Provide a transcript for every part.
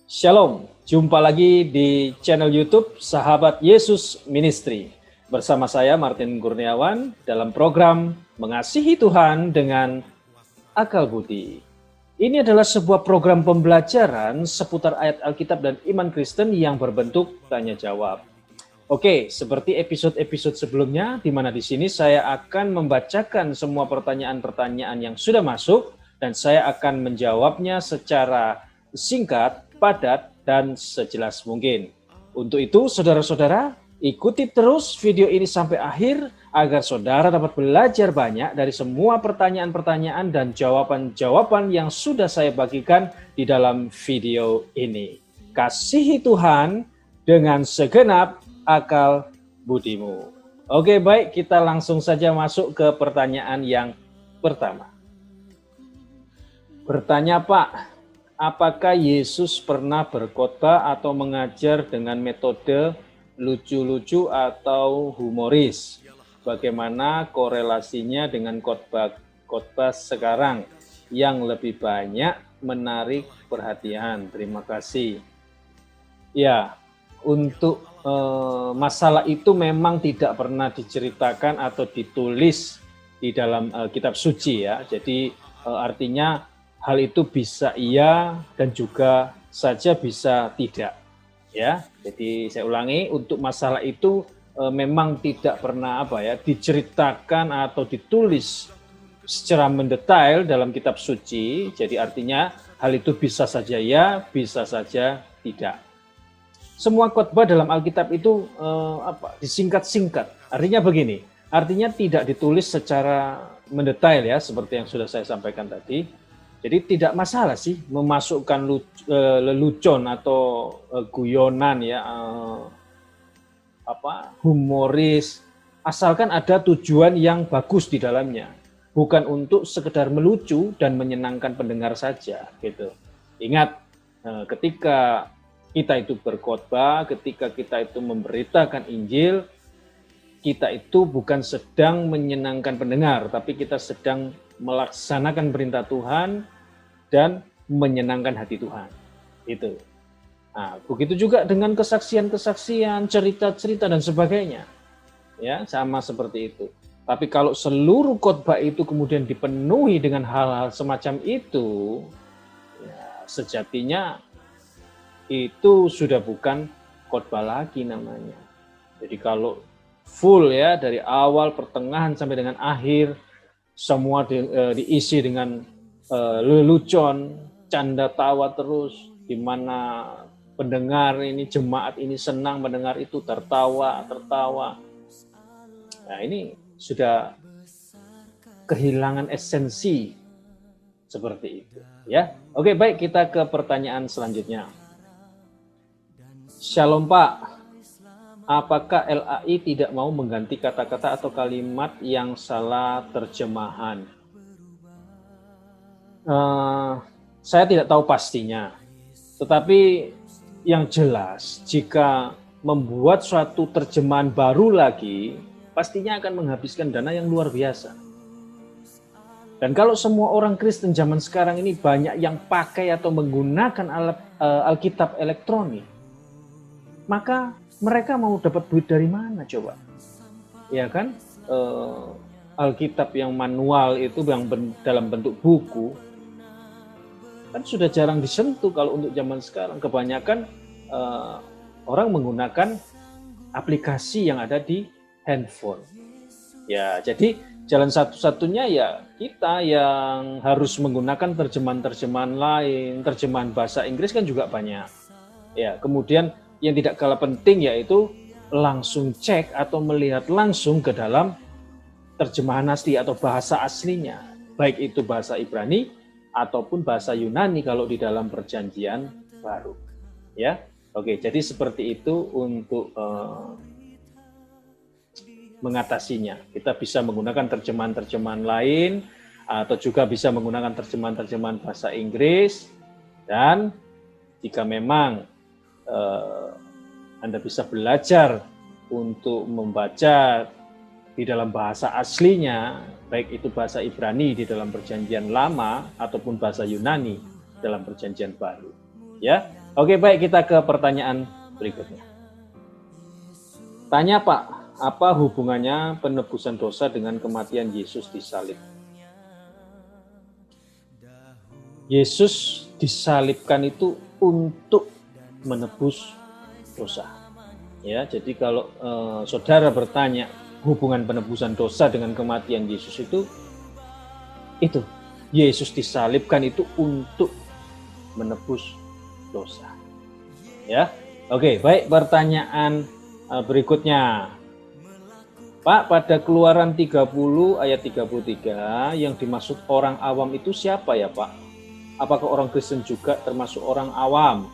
Shalom, jumpa lagi di channel YouTube Sahabat Yesus Ministry. Bersama saya Martin Kurniawan dalam program Mengasihi Tuhan dengan Akal Budi. Ini adalah sebuah program pembelajaran seputar ayat Alkitab dan iman Kristen yang berbentuk tanya jawab. Oke, seperti episode-episode sebelumnya, di mana di sini saya akan membacakan semua pertanyaan-pertanyaan yang sudah masuk dan saya akan menjawabnya secara singkat, padat, dan sejelas mungkin. Untuk itu, saudara-saudara, ikuti terus video ini sampai akhir agar saudara dapat belajar banyak dari semua pertanyaan-pertanyaan dan jawaban-jawaban yang sudah saya bagikan di dalam video ini. Kasihi Tuhan dengan segenap akal budimu. Oke, baik, kita langsung saja masuk ke pertanyaan yang pertama. Bertanya, Pak, apakah Yesus pernah berkhotbah atau mengajar dengan metode lucu-lucu atau humoris? Bagaimana korelasinya dengan khotbah sekarang yang lebih banyak menarik perhatian? Terima kasih. Ya, untuk masalah itu memang tidak pernah diceritakan atau ditulis di dalam kitab suci ya. Jadi artinya hal itu bisa iya dan juga saja bisa tidak. Ya, jadi saya ulangi, untuk masalah itu memang tidak pernah diceritakan atau ditulis secara mendetail dalam kitab suci. Jadi artinya hal itu bisa saja ya, bisa saja tidak. Semua khotbah dalam Alkitab itu disingkat-singkat. Artinya begini, artinya tidak ditulis secara mendetail ya, seperti yang sudah saya sampaikan tadi. Jadi tidak masalah sih memasukkan lelucon atau guyonan ya, humoris, asalkan ada tujuan yang bagus di dalamnya, bukan untuk sekedar melucu dan menyenangkan pendengar saja gitu. Ingat, ketika kita itu berkhotbah, ketika kita itu memberitakan Injil, kita itu bukan sedang menyenangkan pendengar, tapi kita sedang melaksanakan perintah Tuhan dan menyenangkan hati Tuhan. Itu. Nah, begitu juga dengan kesaksian-kesaksian, cerita-cerita dan sebagainya. Ya, sama seperti itu. Tapi kalau seluruh khotbah itu kemudian dipenuhi dengan hal-hal semacam itu, ya, sejatinya itu sudah bukan khotbah lagi namanya. Jadi kalau full ya dari awal, pertengahan sampai dengan akhir semua diisi dengan lelucon, canda tawa terus, di mana pendengar ini, jemaat ini senang mendengar itu, tertawa. Nah, ini sudah kehilangan esensi seperti itu ya. Oke, baik, kita ke pertanyaan selanjutnya. Shalom Pak, apakah LAI tidak mau mengganti kata-kata atau kalimat yang salah terjemahan? Saya tidak tahu pastinya, tetapi yang jelas jika membuat suatu terjemahan baru lagi, pastinya akan menghabiskan dana yang luar biasa. Dan kalau semua orang Kristen zaman sekarang ini banyak yang pakai atau menggunakan Alkitab elektronik, maka mereka mau dapat duit dari mana coba? Ya kan? Alkitab yang manual itu yang dalam bentuk buku kan sudah jarang disentuh kalau untuk zaman sekarang. Kebanyakan orang menggunakan aplikasi yang ada di handphone. Ya, jadi jalan satu-satunya ya kita yang harus menggunakan terjemahan-terjemahan lain, terjemahan bahasa Inggris kan juga banyak. Ya, kemudian yang tidak kalah penting yaitu langsung cek atau melihat langsung ke dalam terjemahan asli atau bahasa aslinya, baik itu bahasa Ibrani ataupun bahasa Yunani kalau di dalam perjanjian baru. Ya, oke, jadi seperti itu untuk mengatasinya. Kita bisa menggunakan terjemahan-terjemahan lain atau juga bisa menggunakan terjemahan-terjemahan bahasa Inggris, dan jika memang Anda bisa belajar untuk membaca di dalam bahasa aslinya, baik itu bahasa Ibrani di dalam perjanjian lama ataupun bahasa Yunani dalam perjanjian baru. Ya, Oke, baik, kita ke pertanyaan berikutnya. Tanya Pak, apa hubungannya penebusan dosa dengan kematian Yesus di salib? Yesus disalibkan itu untuk menebus dosa. Ya, jadi kalau saudara bertanya hubungan penebusan dosa dengan kematian Yesus itu Yesus disalibkan itu untuk menebus dosa. Ya. Oke, baik, pertanyaan berikutnya. Pak, pada Keluaran 30 ayat 33 yang dimaksud orang awam itu siapa ya, Pak? Apakah orang Kristen juga termasuk orang awam?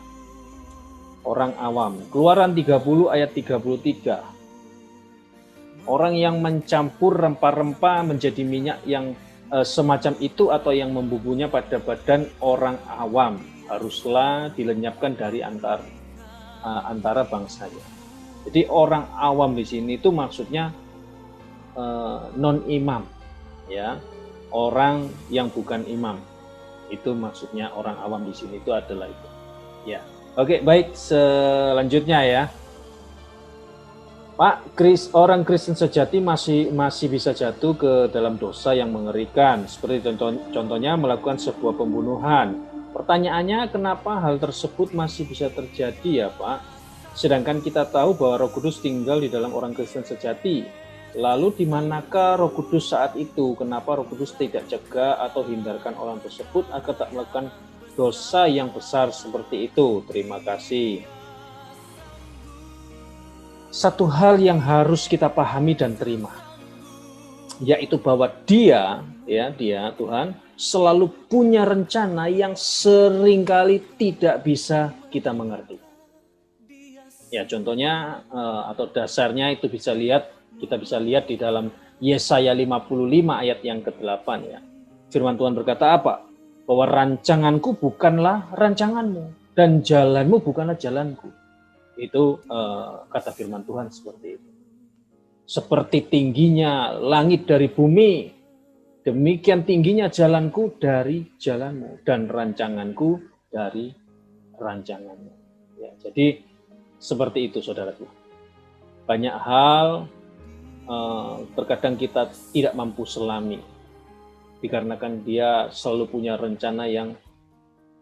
Orang awam. Keluaran 30 ayat 33. Orang yang mencampur rempah-rempah menjadi minyak yang semacam itu atau yang membubuhnya pada badan orang awam haruslah dilenyapkan dari antara bangsanya. Jadi orang awam di sini itu maksudnya non imam, ya, orang yang bukan imam. Itu maksudnya orang awam di sini itu adalah itu. Ya, oke, baik, selanjutnya ya. Pak, orang Kristen sejati masih bisa jatuh ke dalam dosa yang mengerikan, seperti contohnya melakukan sebuah pembunuhan. Pertanyaannya, kenapa hal tersebut masih bisa terjadi ya Pak? Sedangkan kita tahu bahwa Roh Kudus tinggal di dalam orang Kristen sejati. Lalu di manakah Roh Kudus saat itu? Kenapa Roh Kudus tidak cegah atau hindarkan orang tersebut agar tak melakukan dosa yang besar seperti itu? Terima kasih. Satu hal yang harus kita pahami dan terima, yaitu bahwa Dia Tuhan selalu punya rencana yang seringkali tidak bisa kita mengerti. Ya, contohnya atau dasarnya itu kita bisa lihat di dalam Yesaya 55 ayat yang ke-8 ya. Firman Tuhan berkata apa? Bahwa rancanganku bukanlah rancanganmu dan jalanmu bukanlah jalanku. Itu kata firman Tuhan seperti itu. Seperti tingginya langit dari bumi, demikian tingginya jalanku dari jalanmu dan rancanganku dari rancanganmu. Ya, jadi seperti itu saudaraku. Banyak hal terkadang kita tidak mampu selami dikarenakan Dia selalu punya rencana yang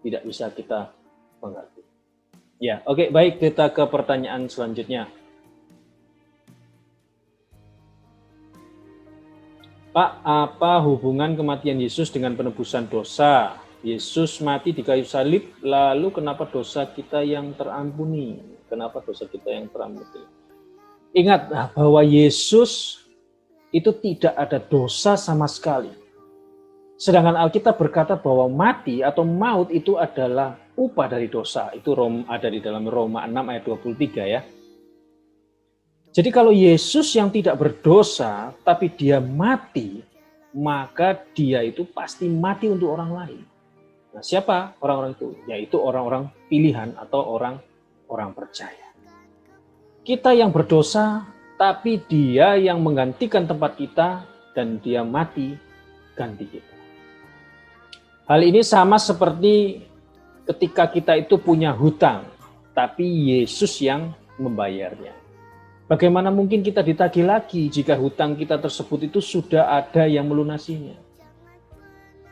tidak bisa kita mengerti. Ya, oke, baik, kita ke pertanyaan selanjutnya. Pak, apa hubungan kematian Yesus dengan penebusan dosa? Yesus mati di kayu salib, lalu kenapa dosa kita yang terampuni? Kenapa dosa kita yang terampuni? Ingat bahwa Yesus itu tidak ada dosa sama sekali. Sedangkan Alkitab berkata bahwa mati atau maut itu adalah upah dari dosa. Itu ada di dalam Roma 6 ayat 23 ya. Jadi kalau Yesus yang tidak berdosa tapi dia mati, maka dia itu pasti mati untuk orang lain. Nah, siapa orang-orang itu? Yaitu orang-orang pilihan atau orang percaya. Kita yang berdosa, tapi Dia yang menggantikan tempat kita dan Dia mati ganti kita. Hal ini sama seperti ketika kita itu punya hutang, tapi Yesus yang membayarnya. Bagaimana mungkin kita ditagih lagi jika hutang kita tersebut itu sudah ada yang melunasinya?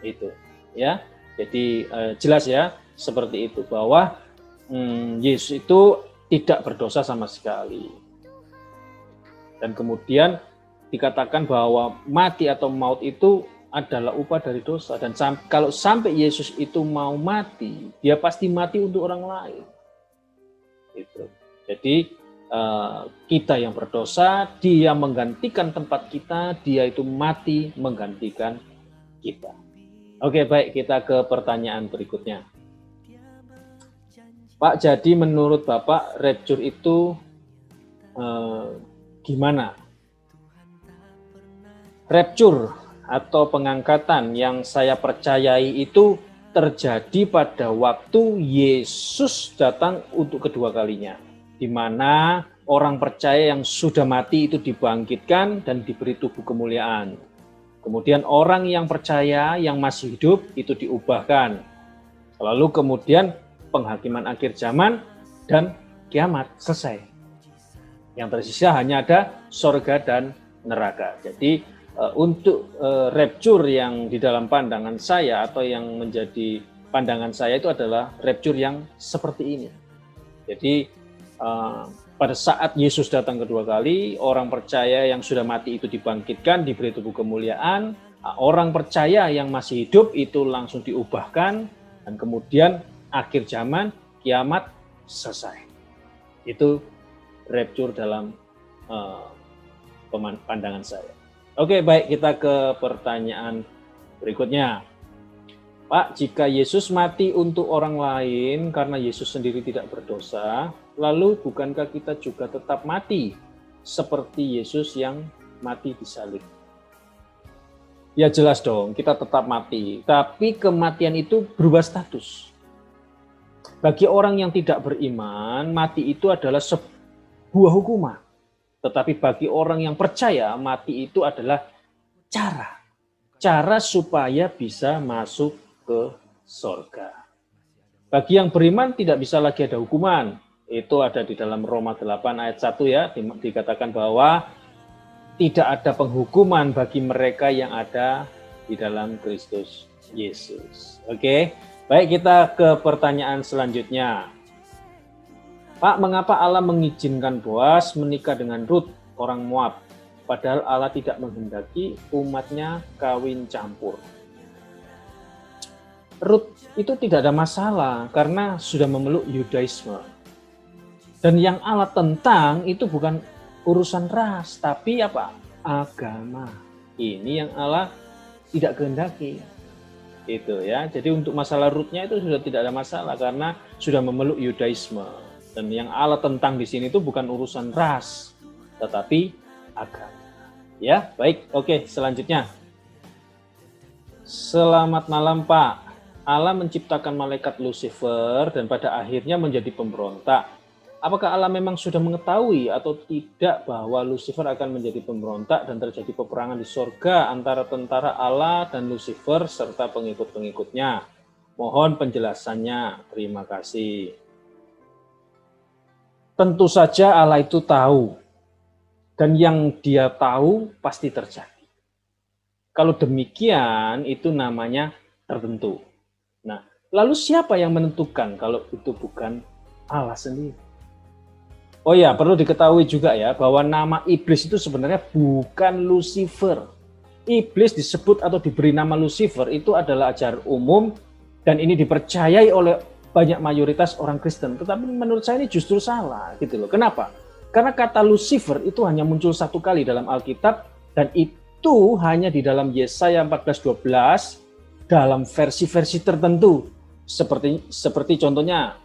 Itu, ya. Jadi jelas ya, seperti itu bahwa Yesus itu tidak berdosa sama sekali. Dan kemudian dikatakan bahwa mati atau maut itu adalah upah dari dosa. Dan kalau sampai Yesus itu mau mati, dia pasti mati untuk orang lain. Itu. Jadi kita yang berdosa, dia menggantikan tempat kita, dia itu mati menggantikan kita. Oke, baik, kita ke pertanyaan berikutnya. Pak, jadi menurut Bapak rapture itu gimana? Rapture atau pengangkatan yang saya percayai itu terjadi pada waktu Yesus datang untuk kedua kalinya, di mana orang percaya yang sudah mati itu dibangkitkan dan diberi tubuh kemuliaan. Kemudian orang yang percaya yang masih hidup itu diubahkan. Lalu kemudian penghakiman akhir zaman, dan kiamat selesai. Yang tersisa hanya ada sorga dan neraka. Jadi untuk rapture yang di dalam pandangan saya atau yang menjadi pandangan saya itu adalah rapture yang seperti ini. Jadi pada saat Yesus datang kedua kali, orang percaya yang sudah mati itu dibangkitkan, diberi tubuh kemuliaan. Orang percaya yang masih hidup itu langsung diubahkan, dan kemudian akhir zaman, kiamat selesai. Itu rapture dalam pandangan saya. Oke, baik, kita ke pertanyaan berikutnya. Pak, jika Yesus mati untuk orang lain karena Yesus sendiri tidak berdosa, lalu bukankah kita juga tetap mati seperti Yesus yang mati di salib? Ya jelas dong, kita tetap mati. Tapi kematian itu berubah status. Bagi orang yang tidak beriman, mati itu adalah sebuah hukuman. Tetapi bagi orang yang percaya, mati itu adalah cara supaya bisa masuk ke sorga. Bagi yang beriman tidak bisa lagi ada hukuman. Itu ada di dalam Roma 8 ayat 1 ya, dikatakan bahwa tidak ada penghukuman bagi mereka yang ada di dalam Kristus Yesus. Oke, baik, kita ke pertanyaan selanjutnya. Pak, mengapa Allah mengizinkan Boas menikah dengan Rut, orang Moab, padahal Allah tidak menghendaki umatnya kawin campur? Rut itu tidak ada masalah karena sudah memeluk Yudaisme. Dan yang Allah tentang itu bukan urusan ras, tapi apa? Agama. Ini yang Allah tidak kehendaki. Itu ya. Jadi untuk masalah Rutnya itu sudah tidak ada masalah karena sudah memeluk Yudaisme. Dan yang Allah tentang di sini itu bukan urusan ras, tetapi agama. Ya, baik. Oke, selanjutnya. Selamat malam, Pak. Allah menciptakan malaikat Lucifer dan pada akhirnya menjadi pemberontak. Apakah Allah memang sudah mengetahui atau tidak bahwa Lucifer akan menjadi pemberontak dan terjadi peperangan di sorga antara tentara Allah dan Lucifer serta pengikut-pengikutnya? Mohon penjelasannya. Terima kasih. Tentu saja Allah itu tahu. Dan yang dia tahu pasti terjadi. Kalau demikian itu namanya tertentu. Nah, lalu siapa yang menentukan kalau itu bukan Allah sendiri? Oh ya, perlu diketahui juga ya bahwa nama iblis itu sebenarnya bukan Lucifer. Iblis disebut atau diberi nama Lucifer itu adalah ajaran umum dan ini dipercayai oleh banyak mayoritas orang Kristen. Tetapi menurut saya ini justru salah gitu loh. Kenapa? Karena kata Lucifer itu hanya muncul satu kali dalam Alkitab dan itu hanya di dalam Yesaya 14:12 dalam versi-versi tertentu seperti contohnya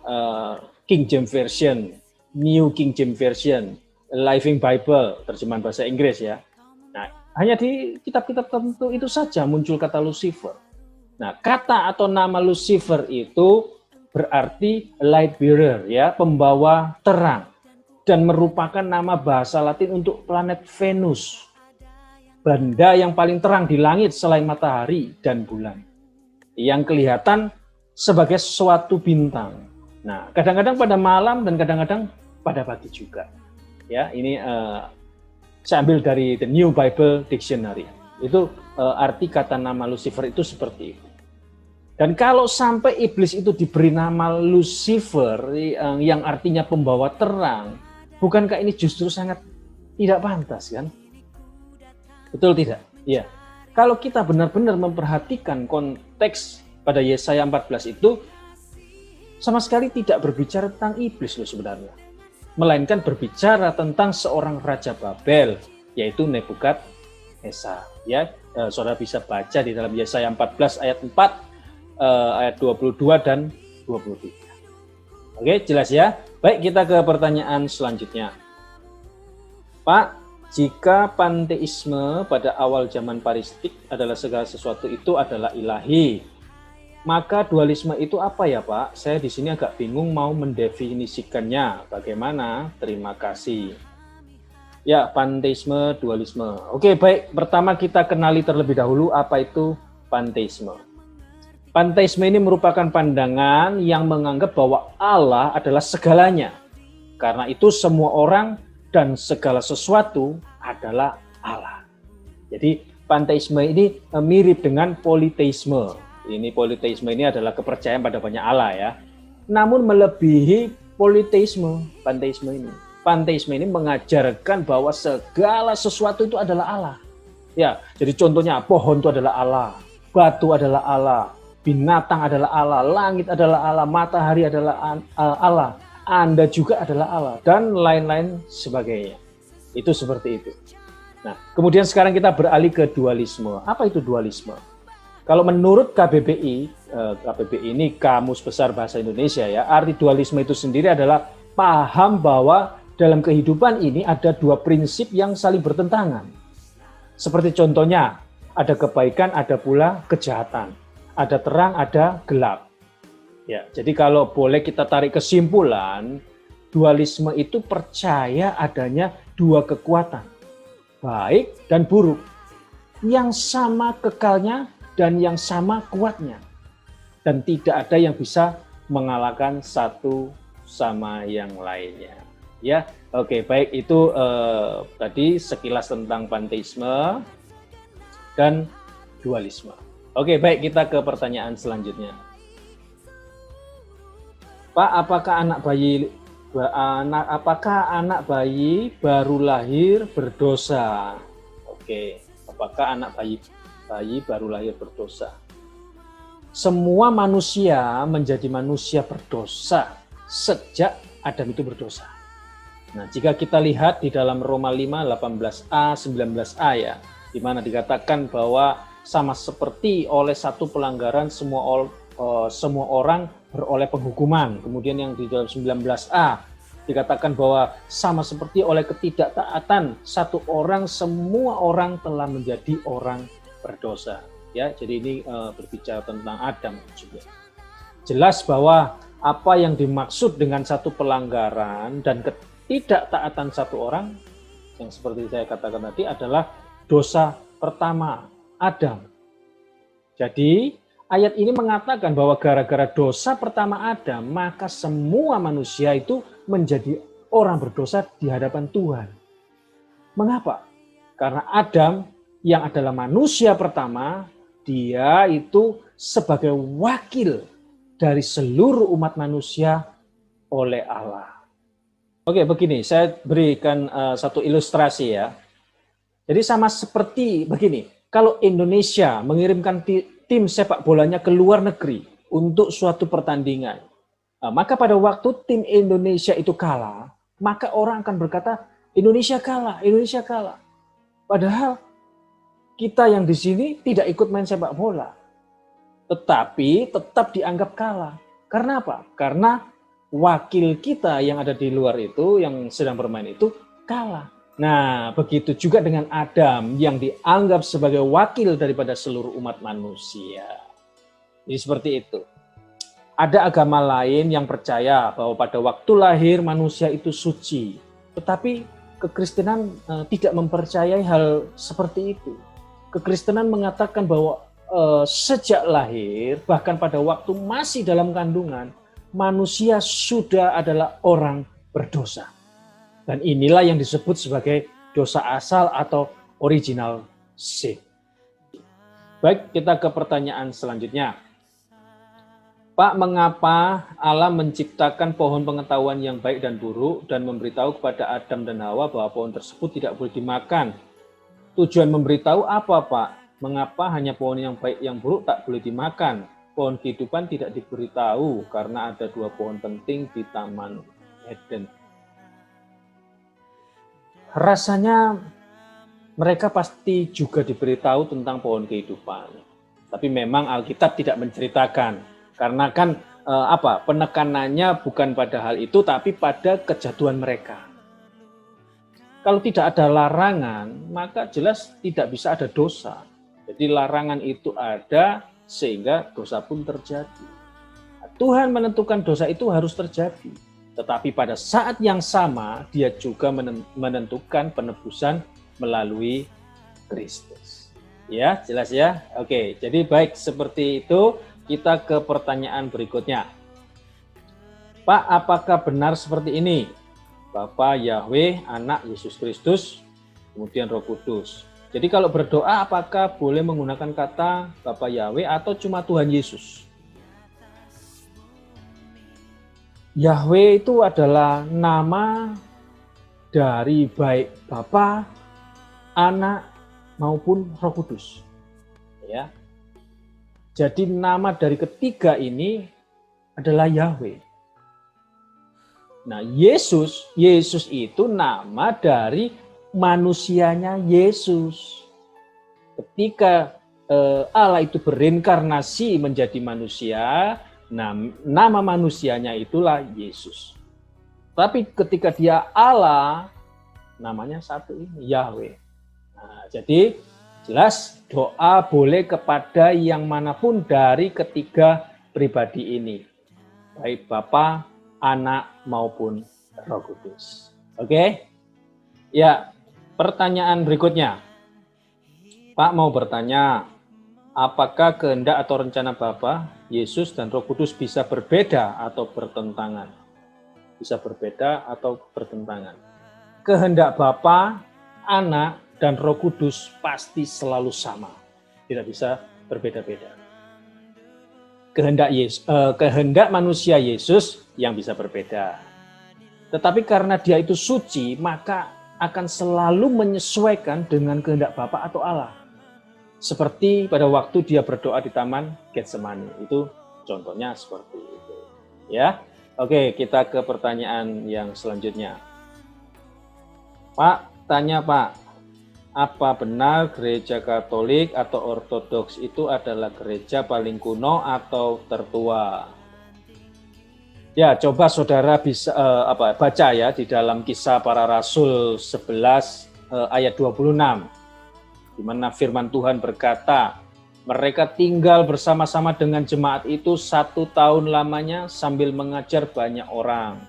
King James Version, New King James Version, Living Bible, terjemahan bahasa Inggris ya. Nah, hanya di kitab-kitab tertentu itu saja muncul kata Lucifer. Nah, kata atau nama Lucifer itu berarti light bearer ya, pembawa terang dan merupakan nama bahasa Latin untuk planet Venus. Benda yang paling terang di langit selain matahari dan bulan. Yang kelihatan sebagai suatu bintang. Nah, kadang-kadang pada malam dan kadang-kadang pada pagi juga. Ya, ini saya ambil dari The New Bible Dictionary. Itu arti kata nama Lucifer itu seperti itu. Dan kalau sampai iblis itu diberi nama Lucifer yang artinya pembawa terang, bukankah ini justru sangat tidak pantas kan? Betul tidak? Iya. Kalau kita benar-benar memperhatikan konteks pada Yesaya 14 itu sama sekali tidak berbicara tentang iblis loh sebenarnya. Melainkan berbicara tentang seorang raja Babel, yaitu Nebukadnezar. Ya, saudara bisa baca di dalam Yesaya 14 ayat 4, ayat 22 dan 23. Oke, jelas ya? Baik, kita ke pertanyaan selanjutnya. Pak, jika panteisme pada awal zaman paristik adalah segala sesuatu itu adalah ilahi, maka dualisme itu apa ya Pak? Saya di sini agak bingung mau mendefinisikannya. Bagaimana? Terima kasih. Ya, panteisme, dualisme. Oke, baik. Pertama kita kenali terlebih dahulu apa itu panteisme. Panteisme ini merupakan pandangan yang menganggap bahwa Allah adalah segalanya. Karena itu semua orang dan segala sesuatu adalah Allah. Jadi panteisme ini mirip dengan politeisme. Ini politeisme ini adalah kepercayaan pada banyak Allah ya. Namun melebihi politeisme, panteisme ini. Panteisme ini mengajarkan bahwa segala sesuatu itu adalah Allah. Ya, jadi contohnya pohon itu adalah Allah, batu adalah Allah, binatang adalah Allah, langit adalah Allah, matahari adalah Allah, Anda juga adalah Allah, dan lain-lain sebagainya. Itu seperti itu. Nah, kemudian sekarang kita beralih ke dualisme. Apa itu dualisme? Kalau menurut KBBI, KBBI ini Kamus Besar Bahasa Indonesia ya, arti dualisme itu sendiri adalah paham bahwa dalam kehidupan ini ada dua prinsip yang saling bertentangan. Seperti contohnya, ada kebaikan, ada pula kejahatan. Ada terang, ada gelap. Ya, jadi kalau boleh kita tarik kesimpulan, dualisme itu percaya adanya dua kekuatan, baik dan buruk, yang sama kekalnya dan yang sama kuatnya. Dan tidak ada yang bisa mengalahkan satu sama yang lainnya. Ya, oke, baik, itu tadi sekilas tentang panteisme dan dualisme. Oke, baik, kita ke pertanyaan selanjutnya. Pak, apakah anak bayi baru lahir berdosa? Oke, apakah anak bayi baru lahir berdosa? Semua manusia menjadi manusia berdosa sejak Adam itu berdosa. Nah, jika kita lihat di dalam Roma 5, 18a, 19a ya, di mana dikatakan bahwa sama seperti oleh satu pelanggaran semua orang beroleh penghukuman. Kemudian yang di dalam 19a dikatakan bahwa sama seperti oleh ketidaktaatan satu orang, semua orang telah menjadi orang berdosa. Ya, jadi ini berbicara tentang Adam juga. Jelas bahwa apa yang dimaksud dengan satu pelanggaran dan ketidaktaatan satu orang, yang seperti saya katakan tadi, adalah dosa pertama Adam. Jadi ayat ini mengatakan bahwa gara-gara dosa pertama Adam, maka semua manusia itu menjadi orang berdosa di hadapan Tuhan. Mengapa? Karena Adam yang adalah manusia pertama, dia itu sebagai wakil dari seluruh umat manusia oleh Allah. Oke, begini, saya berikan satu ilustrasi ya. Jadi sama seperti begini, kalau Indonesia mengirimkan tim sepak bolanya ke luar negeri untuk suatu pertandingan, maka pada waktu tim Indonesia itu kalah, maka orang akan berkata, Indonesia kalah, Indonesia kalah. Padahal kita yang di sini tidak ikut main sepak bola, tetapi tetap dianggap kalah. Karena apa? Karena wakil kita yang ada di luar itu, yang sedang bermain itu kalah. Nah, begitu juga dengan Adam yang dianggap sebagai wakil daripada seluruh umat manusia. Jadi seperti itu. Ada agama lain yang percaya bahwa pada waktu lahir manusia itu suci. Tetapi kekristenan tidak mempercayai hal seperti itu. Kekristenan mengatakan bahwa sejak lahir, bahkan pada waktu masih dalam kandungan, manusia sudah adalah orang berdosa. Dan inilah yang disebut sebagai dosa asal atau original sin. Baik, kita ke pertanyaan selanjutnya. Pak, mengapa Allah menciptakan pohon pengetahuan yang baik dan buruk dan memberitahu kepada Adam dan Hawa bahwa pohon tersebut tidak boleh dimakan? Tujuan memberitahu apa, Pak? Mengapa hanya pohon yang baik yang buruk tak boleh dimakan? Pohon kehidupan tidak diberitahu karena ada dua pohon penting di Taman Eden. Rasanya mereka pasti juga diberitahu tentang pohon kehidupan. Tapi memang Alkitab tidak menceritakan. Karena kan penekanannya bukan pada hal itu, tapi pada kejatuhan mereka. Kalau tidak ada larangan, maka jelas tidak bisa ada dosa. Jadi larangan itu ada sehingga dosa pun terjadi. Tuhan menentukan dosa itu harus terjadi. Tetapi pada saat yang sama, dia juga menentukan penebusan melalui Kristus. Ya, jelas ya? Oke, jadi baik seperti itu kita ke pertanyaan berikutnya. Pak, apakah benar seperti ini? Bapa, Yahweh, Anak, Yesus Kristus, kemudian Roh Kudus. Jadi kalau berdoa apakah boleh menggunakan kata Bapa Yahweh atau cuma Tuhan Yesus? Yahweh itu adalah nama dari baik Bapa, Anak, maupun Roh Kudus. Ya. Jadi nama dari ketiga ini adalah Yahweh. Nah, Yesus itu nama dari manusianya Yesus. Ketika Allah itu berinkarnasi menjadi manusia, nama manusianya itulah Yesus. Tapi ketika dia Allah, namanya satu ini, Yahweh. Nah, jadi jelas doa boleh kepada yang manapun dari ketiga pribadi ini. Baik Bapa, Anak maupun Roh Kudus. Oke? Ya, pertanyaan berikutnya. Pak mau bertanya, apakah kehendak atau rencana Bapa, Yesus dan Roh Kudus bisa berbeda atau bertentangan? Bisa berbeda atau bertentangan. Kehendak Bapa, Anak, dan Roh Kudus pasti selalu sama. Tidak bisa berbeda-beda. Kehendak manusia Yesus yang bisa berbeda. Tetapi karena dia itu suci, maka akan selalu menyesuaikan dengan kehendak Bapa atau Allah. Seperti pada waktu dia berdoa di Taman Getsemani. Itu contohnya seperti itu. Ya. Oke, kita ke pertanyaan yang selanjutnya. Pak, tanya Pak. Apa benar gereja Katolik atau Ortodoks itu adalah gereja paling kuno atau tertua? Ya, coba saudara bisa baca ya di dalam Kisah Para Rasul 11 ayat 26. Di mana firman Tuhan berkata, mereka tinggal bersama-sama dengan jemaat itu 1 tahun lamanya sambil mengajar banyak orang.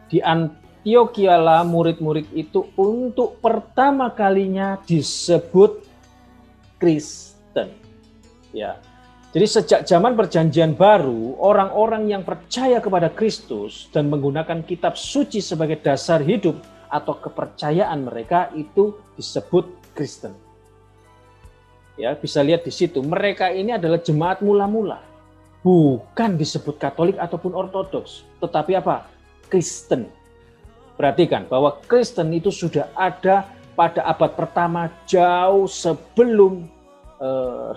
Di Antiochialah murid-murid itu untuk pertama kalinya disebut Kristen. Ya. Jadi sejak zaman Perjanjian Baru, orang-orang yang percaya kepada Kristus dan menggunakan kitab suci sebagai dasar hidup atau kepercayaan mereka itu disebut Kristen. Ya, bisa lihat di situ. Mereka ini adalah jemaat mula-mula. Bukan disebut Katolik ataupun Ortodoks, tetapi apa? Kristen. Perhatikan bahwa Kristen itu sudah ada pada abad pertama jauh sebelum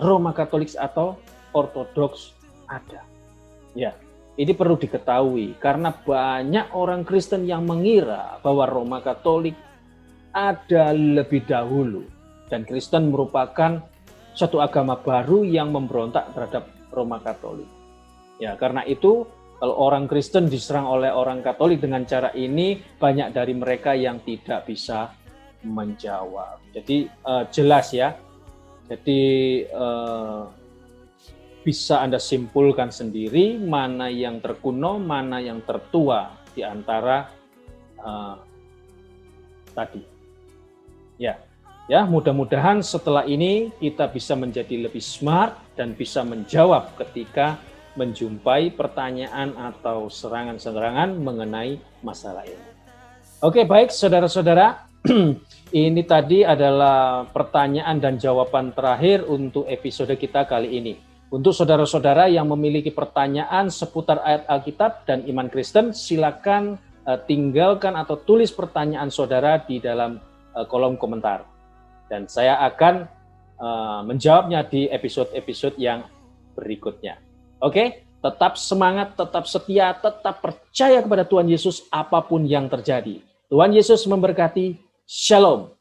Roma Katolik atau Ortodoks ada. Ya, ini perlu diketahui karena banyak orang Kristen yang mengira bahwa Roma Katolik ada lebih dahulu dan Kristen merupakan suatu agama baru yang memberontak terhadap Roma Katolik. Ya, karena itu kalau orang Kristen diserang oleh orang Katolik dengan cara ini, banyak dari mereka yang tidak bisa menjawab. Jadi jelas ya. Jadi bisa Anda simpulkan sendiri mana yang terkuno, mana yang tertua di antara tadi. Ya, mudah-mudahan setelah ini kita bisa menjadi lebih smart dan bisa menjawab ketika menjumpai pertanyaan atau serangan-serangan mengenai masalah ini. Oke, baik saudara-saudara, ini tadi adalah pertanyaan dan jawaban terakhir untuk episode kita kali ini. Untuk saudara-saudara yang memiliki pertanyaan seputar ayat Alkitab dan iman Kristen, silakan tinggalkan atau tulis pertanyaan saudara di dalam kolom komentar. Dan saya akan menjawabnya di episode-episode yang berikutnya. Oke, tetap semangat, tetap setia, tetap percaya kepada Tuhan Yesus apapun yang terjadi. Tuhan Yesus memberkati. Shalom.